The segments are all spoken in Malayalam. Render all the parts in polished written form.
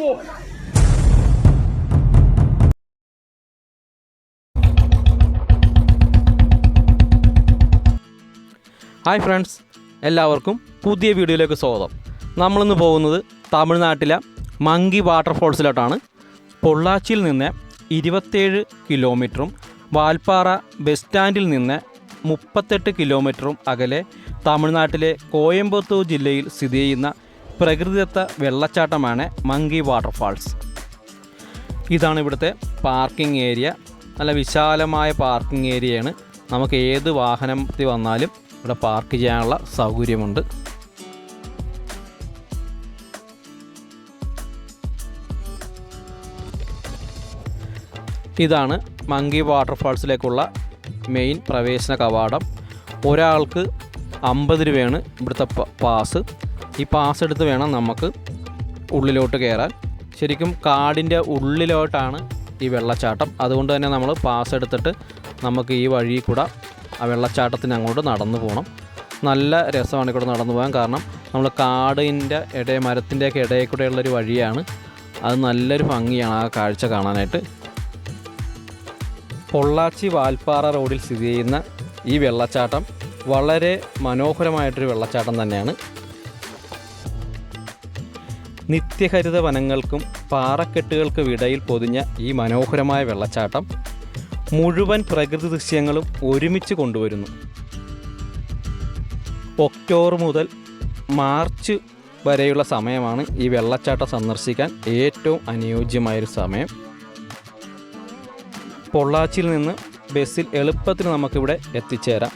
ഹായ് ഫ്രണ്ട്സ്, എല്ലാവർക്കും പുതിയ വീഡിയോയിലേക്ക് സ്വാഗതം. നമ്മളിന്ന് പോകുന്നത് തമിഴ്നാട്ടിലെ മങ്കി വാട്ടർഫോൾസിലോട്ടാണ്. പൊള്ളാച്ചിയിൽ നിന്ന് 27 കിലോമീറ്ററും വാൽപ്പാറ ബസ് സ്റ്റാൻഡിൽ നിന്ന് 38 കിലോമീറ്ററും അകലെ തമിഴ്നാട്ടിലെ കോയമ്പത്തൂർ ജില്ലയിൽ സ്ഥിതി ചെയ്യുന്ന പ്രകൃതിദത്ത വെള്ളച്ചാട്ടമാണ് മങ്കി വാട്ടർഫാൾസ്. ഇതാണ് ഇവിടുത്തെ പാർക്കിംഗ് ഏരിയ. നല്ല വിശാലമായ പാർക്കിംഗ് ഏരിയയാണ്. നമുക്ക് ഏത് വാഹനത്തിൽ വന്നാലും ഇവിടെ പാർക്ക് ചെയ്യാനുള്ള സൗകര്യമുണ്ട്. ഇതാണ് മങ്കി വാട്ടർഫാൾസിലേക്കുള്ള മെയിൻ പ്രവേശന കവാടം. ഒരാൾക്ക് 50 രൂപയാണ് ഇവിടുത്തെ പാസ്. ഈ പാസ് എടുത്ത് വേണം നമുക്ക് ഉള്ളിലോട്ട് കയറാൻ. ശരിക്കും കാടിൻ്റെ ഉള്ളിലോട്ടാണ് ഈ വെള്ളച്ചാട്ടം. അതുകൊണ്ട് തന്നെ നമ്മൾ പാസ് എടുത്തിട്ട് നമുക്ക് ഈ വഴി കൂടെ ആ വെള്ളച്ചാട്ടത്തിന് അങ്ങോട്ട് നടന്നു പോകണം. നല്ല രസമാണ് ഇവിടെ നടന്നു പോകാൻ. കാരണം നമ്മൾ കാടിൻ്റെ മരത്തിൻ്റെയൊക്കെ ഇടയിൽ കൂടെയുള്ളൊരു വഴിയാണ്. അത് നല്ലൊരു ഭംഗിയാണ് ആ കാഴ്ച കാണാനായിട്ട്. പൊള്ളാച്ചി വാൽപ്പാറ റോഡിൽ സ്ഥിതി ചെയ്യുന്ന ഈ വെള്ളച്ചാട്ടം വളരെ മനോഹരമായിട്ടൊരു വെള്ളച്ചാട്ടം തന്നെയാണ്. നിത്യഹരിത വനങ്ങൾക്കും പാറക്കെട്ടുകൾക്കും ഇടയിൽ പൊതിഞ്ഞ ഈ മനോഹരമായ വെള്ളച്ചാട്ടം മുഴുവൻ പ്രകൃതി ദൃശ്യങ്ങളും ഒരുമിച്ച് കൊണ്ടുവരുന്നു. ഒക്ടോബർ മുതൽ മാർച്ച് വരെയുള്ള സമയമാണ് ഈ വെള്ളച്ചാട്ടം സന്ദർശിക്കാൻ ഏറ്റവും അനുയോജ്യമായൊരു സമയം. പൊള്ളാച്ചിയിൽ നിന്ന് ബസ്സിൽ എളുപ്പത്തിൽ നമുക്കിവിടെ എത്തിച്ചേരാം.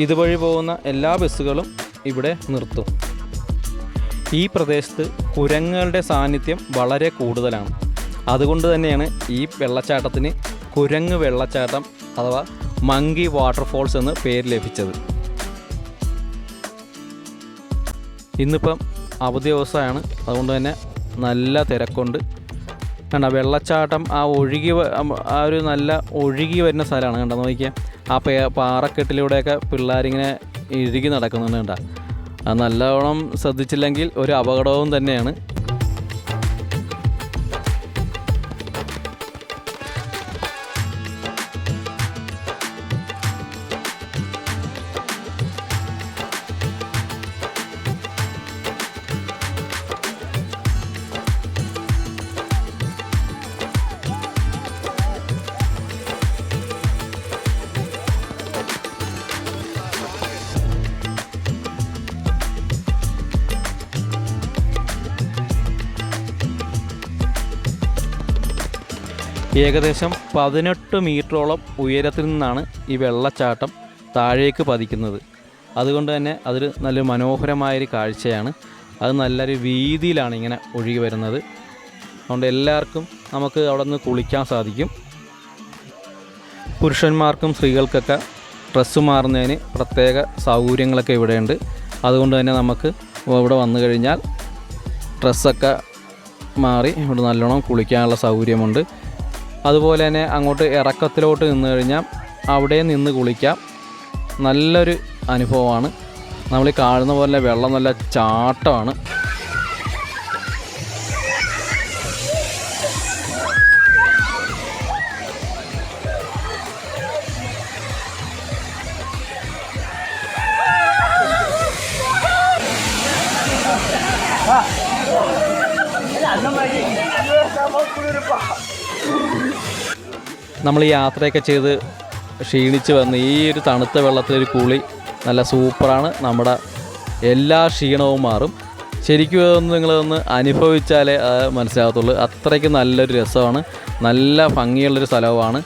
ഇതുവഴി പോകുന്ന എല്ലാ ബസ്സുകളും ഇവിടെ നിർത്തും. ഈ പ്രദേശത്ത് കുരങ്ങുകളുടെ സാന്നിധ്യം വളരെ കൂടുതലാണ്. അതുകൊണ്ട് തന്നെയാണ് ഈ വെള്ളച്ചാട്ടത്തിന് കുരങ്ങ് വെള്ളച്ചാട്ടം അഥവാ മങ്കി വാട്ടർഫോൾസ് എന്ന് പേര് ലഭിച്ചത്. ഇന്നിപ്പം അവധി ദിവസമാണ്. അതുകൊണ്ട് തന്നെ നല്ല തിരക്കുണ്ട്. കണ്ട വെള്ളച്ചാട്ടം ആ ഒരു നല്ല ഒഴുകി വരുന്ന സ്ഥലമാണ്. കണ്ടോ നോക്കിയാൽ ആ പാറക്കെട്ടിലൂടെയൊക്കെ പിള്ളേരിങ്ങനെ ഇഴുകി നടക്കുന്നുണ്ട്. കണ്ട അത് നല്ലവണ്ണം ശ്രദ്ധിച്ചില്ലെങ്കിൽ ഒരു അപകടവും തന്നെയാണ്. ഏകദേശം 18 മീറ്ററോളം ഉയരത്തിൽ നിന്നാണ് ഈ വെള്ളച്ചാട്ടം താഴേക്ക് പതിക്കുന്നത്. അതുകൊണ്ട് തന്നെ അതൊരു നല്ല മനോഹരമായൊരു കാഴ്ചയാണ്. അത് നല്ലൊരു വീതിയിലാണ് ഇങ്ങനെ ഒഴുകി വരുന്നത്. അതുകൊണ്ട് എല്ലാവർക്കും നമുക്ക് അവിടെ നിന്ന് കുളിക്കാൻ സാധിക്കും. പുരുഷന്മാർക്കും സ്ത്രീകൾക്കൊക്കെ ഡ്രസ്സ് മാറുന്നതിന് പ്രത്യേക സൗകര്യങ്ങളൊക്കെ ഇവിടെയുണ്ട്. അതുകൊണ്ട് തന്നെ നമുക്ക് ഇവിടെ വന്നു കഴിഞ്ഞാൽ ഡ്രസ്സൊക്കെ മാറി ഇവിടെ നല്ലോണം കുളിക്കാനുള്ള സൗകര്യമുണ്ട്. അതുപോലെ തന്നെ അങ്ങോട്ട് ഇറക്കത്തിലോട്ട് നിന്ന് കഴിഞ്ഞാൽ അവിടെ നിന്ന് കുളിക്കാം. നല്ലൊരു അനുഭവമാണ്. നമ്മൾ ഈ കാണുന്ന പോലെ വെള്ളം നല്ല ചാട്ടമാണ്. നമ്മൾ ഈ യാത്രയൊക്കെ ചെയ്ത് ക്ഷീണിച്ച് വന്ന് ഈ ഒരു തണുത്ത വെള്ളത്തിലൊരു കുളി നല്ല സൂപ്പറാണ്. നമ്മുടെ എല്ലാ ക്ഷീണവും മാറും. ശരിക്കും അതൊന്ന് നിങ്ങളതൊന്ന് അനുഭവിച്ചാലേ മനസ്സിലാകത്തുള്ളൂ. അത്രയ്ക്ക് നല്ലൊരു രസമാണ്. നല്ല ഭംഗിയുള്ളൊരു സ്ഥലവുമാണ്.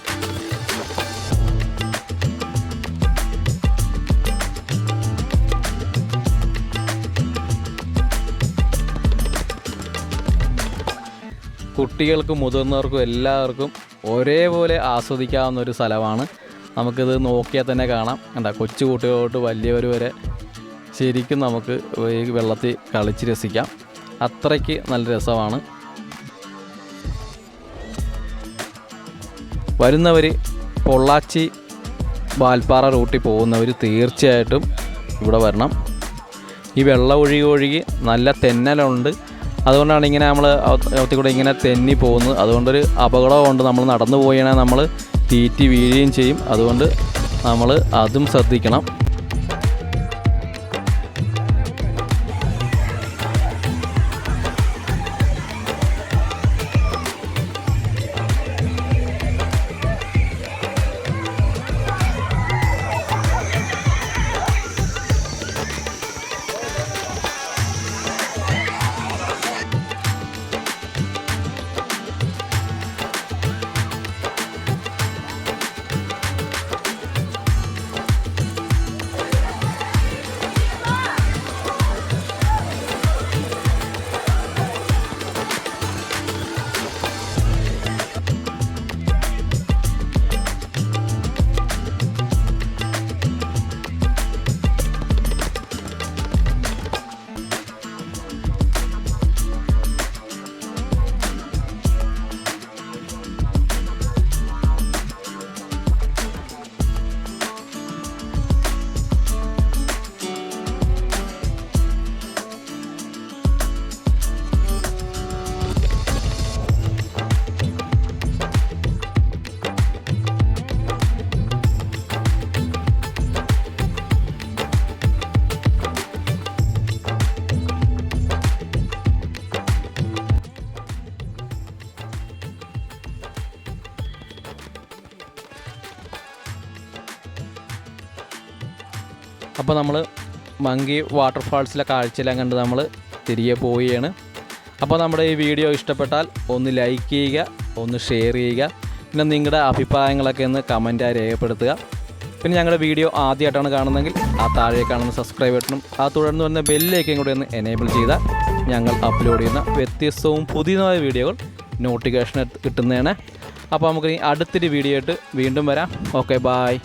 കുട്ടികൾക്കും മുതിർന്നവർക്കും എല്ലാവർക്കും ഒരേപോലെ ആസ്വദിക്കാവുന്ന ഒരു സ്ഥലമാണ്. നമുക്കിത് നോക്കിയാൽ തന്നെ കാണാം. കണ്ട കൊച്ചു കുട്ടികളോട്ട് വലിയവർ വരെ ശരിക്കും നമുക്ക് ഈ വെള്ളത്തിൽ കളിച്ച് രസിക്കാം. അത്രയ്ക്ക് നല്ല രസമാണ്. വരുന്നവർ പൊള്ളാച്ചി വാൽപ്പാറ റൂട്ടിൽ പോകുന്നവർ തീർച്ചയായിട്ടും ഇവിടെ വരണം. ഈ വെള്ളം ഒഴുകി നല്ല തെന്നലുണ്ട്. അതുകൊണ്ടാണ് ഇങ്ങനെ നമ്മൾ അവത്തിൽ കൂടെ ഇങ്ങനെ തെന്നി പോകുന്നത്. അതുകൊണ്ടൊരു അപകടമുണ്ട്. നമ്മൾ നടന്നു പോയാണെങ്കിൽ നമ്മൾ തീറ്റി വീഴുകയും ചെയ്യും. അതുകൊണ്ട് നമ്മൾ അതും ശ്രദ്ധിക്കണം. അപ്പോൾ നമ്മൾ മങ്കി വാട്ടർഫാൾസിലെ കാഴ്ചയെല്ലാം കണ്ട് നമ്മൾ തിരികെ പോവുകയാണ്. അപ്പോൾ നമ്മുടെ ഈ വീഡിയോ ഇഷ്ടപ്പെട്ടാൽ ഒന്ന് ലൈക്ക് ചെയ്യുക, ഒന്ന് ഷെയർ ചെയ്യുക, പിന്നെ നിങ്ങളുടെ അഭിപ്രായങ്ങളൊക്കെ ഒന്ന് കമൻറ്റായി രേഖപ്പെടുത്തുക. പിന്നെ ഞങ്ങളുടെ വീഡിയോ ആദ്യമായിട്ടാണ് കാണുന്നതെങ്കിൽ ആ താഴെ കാണുന്ന സബ്സ്ക്രൈബ് ബട്ടണും ആ തുടർന്ന് വരുന്ന ബെല്ലിലേക്കും കൂടി ഒന്ന് എനേബിൾ ചെയ്താൽ ഞങ്ങൾ അപ്ലോഡ് ചെയ്യുന്ന വ്യത്യസ്തവും പുതിയതായ വീഡിയോകൾ നോട്ടിഫിക്കേഷൻ കിട്ടുന്നതാണ്. അപ്പോൾ നമുക്ക് അടുത്തൊരു വീഡിയോ ആയിട്ട് വീണ്ടും വരാം. Okay, bye.